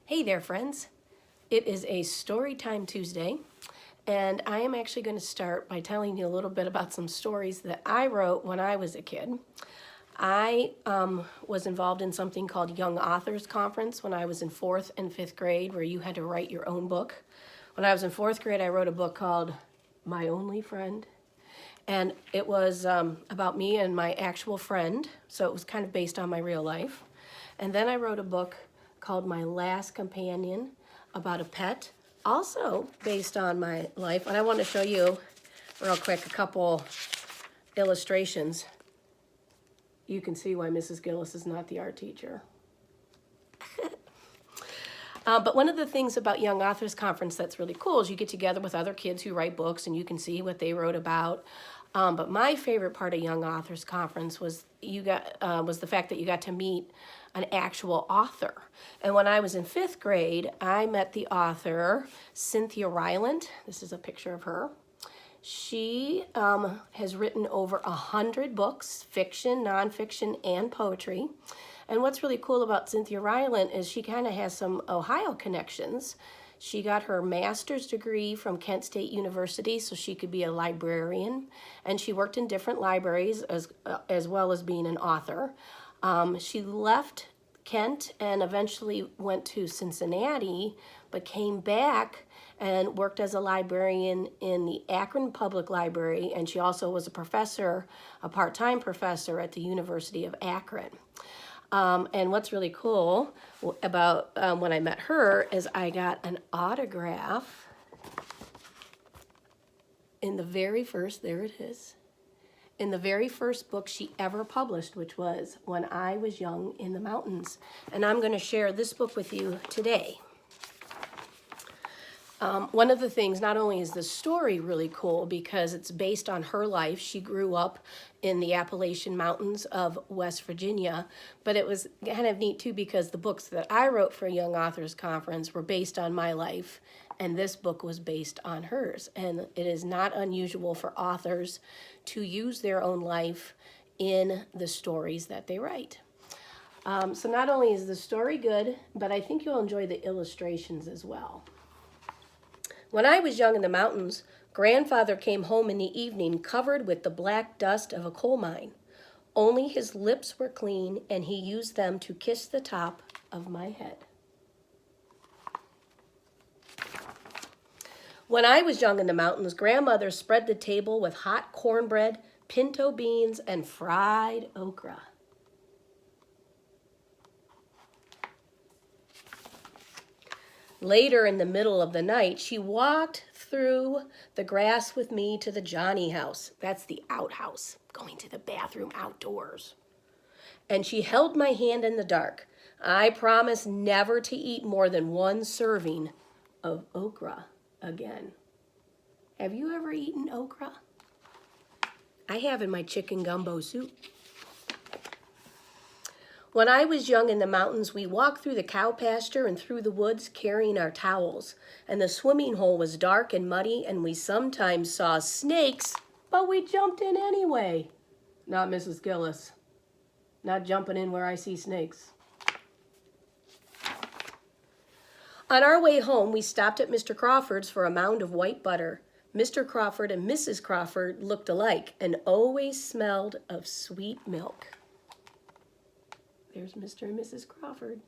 Hey there, friends. It is a Storytime Tuesday, and I am actually going to start by telling you a little bit about some stories that I wrote when I was a kid. I was involved in something called Young Authors Conference when I was in 4th and 5th grade, where you had to write your own book. When I was in 4th grade, I wrote a book called My Only Friend, and it was about me and my actual friend, so it was kind of based on my real life. And then I wrote a book called My Last Companion about a pet, also based on my life. And I want to show you real quick a couple illustrations. You can see why Mrs. Gilles is not the art teacher. But one of the things about Young Authors Conference that's really cool is you get together with other kids who write books and you can see what they wrote about. But my favorite part of Young Authors Conference was the fact that you got to meet an actual author. And when I was in 5th grade, I met the author, Cynthia Rylant. This is a picture of her. She has written over 100 books, fiction, nonfiction, and poetry. And what's really cool about Cynthia Rylant is she kind of has some Ohio connections. She got her master's degree from Kent State University so she could be a librarian. And she worked in different libraries as well as being an author. She left Kent and eventually went to Cincinnati, but came back and worked as a librarian in the Akron Public Library. And she also was a professor, a part-time professor at the University of Akron. And what's really cool about when I met her is I got an autograph in the very first, there it is, in the very first book she ever published, which was When I Was Young in the Mountains. And I'm going to share this book with you today. One of the things, not only is the story really cool because it's based on her life. She grew up in the Appalachian Mountains of West Virginia, but it was kind of neat too because the books that I wrote for Young Authors Conference were based on my life, and this book was based on hers. And it is not unusual for authors to use their own life in the stories that they write. So not only is the story good, but I think you'll enjoy the illustrations as well. When I was young in the mountains, Grandfather came home in the evening covered with the black dust of a coal mine. Only his lips were clean, and he used them to kiss the top of my head. When I was young in the mountains, Grandmother spread the table with hot cornbread, pinto beans, and fried okra. Later in the middle of the night, she walked through the grass with me to the Johnny house. That's the outhouse, going to the bathroom outdoors. And she held my hand in the dark. I promised never to eat more than one serving of okra again. Have you ever eaten okra? I have in my chicken gumbo soup. When I was young in the mountains, we walked through the cow pasture and through the woods carrying our towels. And the swimming hole was dark and muddy, and we sometimes saw snakes, but we jumped in anyway. Not Mrs. Gilles. Not jumping in where I see snakes. On our way home, we stopped at Mr. Crawford's for a mound of white butter. Mr. Crawford and Mrs. Crawford looked alike and always smelled of sweet milk. There's Mr. and Mrs. Crawford.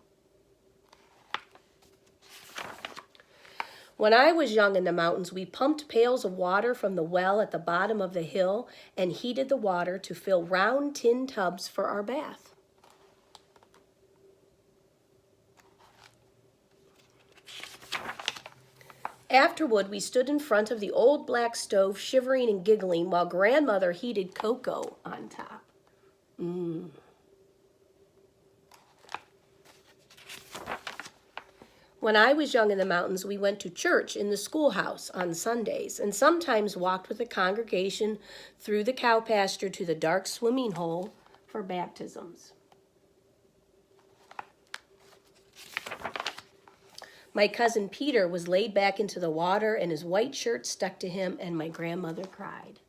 When I was young in the mountains, we pumped pails of water from the well at the bottom of the hill and heated the water to fill round tin tubs for our bath. Afterward, we stood in front of the old black stove, shivering and giggling, while Grandmother heated cocoa on top. When I was young in the mountains, we went to church in the schoolhouse on Sundays and sometimes walked with the congregation through the cow pasture to the dark swimming hole for baptisms. My cousin Peter was laid back into the water and his white shirt stuck to him, and my grandmother cried.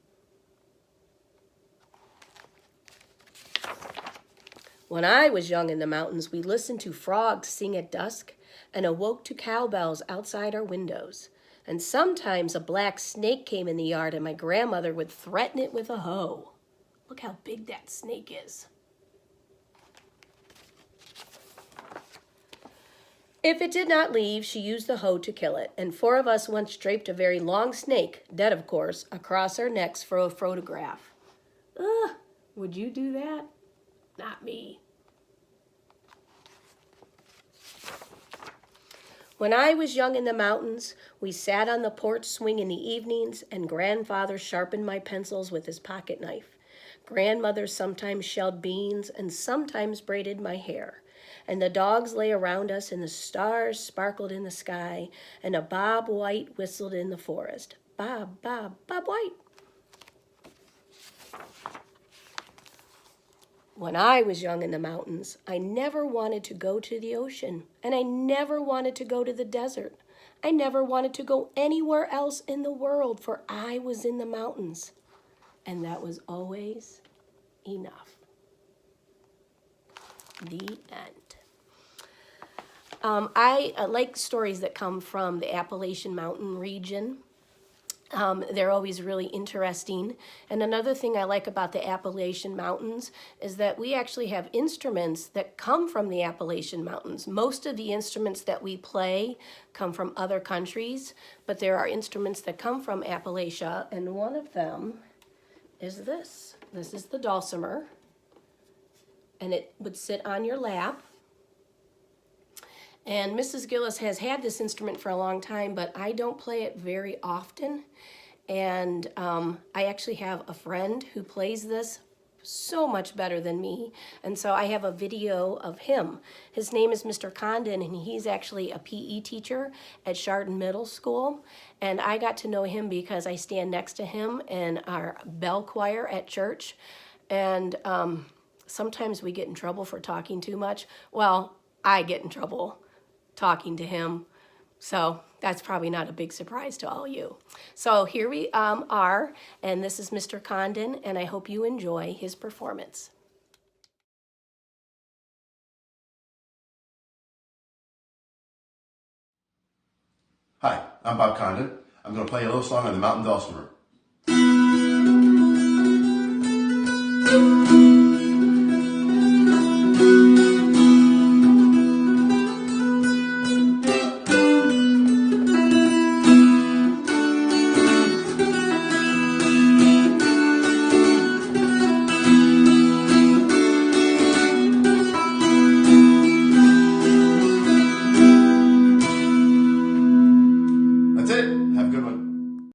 When I was young in the mountains, we listened to frogs sing at dusk and awoke to cowbells outside our windows. And sometimes a black snake came in the yard, and my grandmother would threaten it with a hoe. Look how big that snake is. If it did not leave, she used the hoe to kill it, and 4 of us once draped a very long snake, dead of course, across our necks for a photograph. Ugh, would you do that? Not me. When I was young in the mountains, we sat on the porch swing in the evenings, and grandfather sharpened my pencils with his pocket knife. Grandmother sometimes shelled beans and sometimes braided my hair. And the dogs lay around us, and the stars sparkled in the sky, and a Bob White whistled in the forest. Bob, Bob, Bob White. When I was young in the mountains, I never wanted to go to the ocean, and I never wanted to go to the desert. I never wanted to go anywhere else in the world, for I was in the mountains, and that was always enough. The end. I like stories that come from the Appalachian Mountain region. They're always really interesting. And another thing I like about the Appalachian Mountains is that we actually have instruments that come from the Appalachian Mountains. Most of the instruments that we play come from other countries, but there are instruments that come from Appalachia, and one of them is this. This is the dulcimer, and it would sit on your lap. And Mrs. Gilles has had this instrument for a long time, but I don't play it very often. And I actually have a friend who plays this so much better than me. And so I have a video of him. His name is Mr. Condon, and he's actually a PE teacher at Chardon Middle School. And I got to know him because I stand next to him in our bell choir at church. And sometimes we get in trouble for talking too much. Well, I get in trouble talking to him, so that's probably not a big surprise to all you. So here we are, and this is Mr. Condon, and I hope you enjoy his performance. Hi, I'm Bob Condon. I'm going to play a little song on the mountain dulcimer. That's it. Have a good one.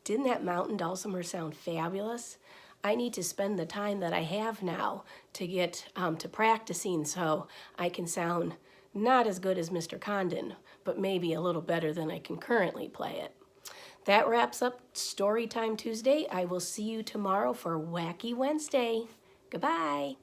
Didn't that mountain dulcimer sound fabulous? I need to spend the time that I have now to get to practicing so I can sound not as good as Mr. Condon, but maybe a little better than I can currently play it. That wraps up Storytime Tuesday. I will see you tomorrow for Wacky Wednesday. Goodbye.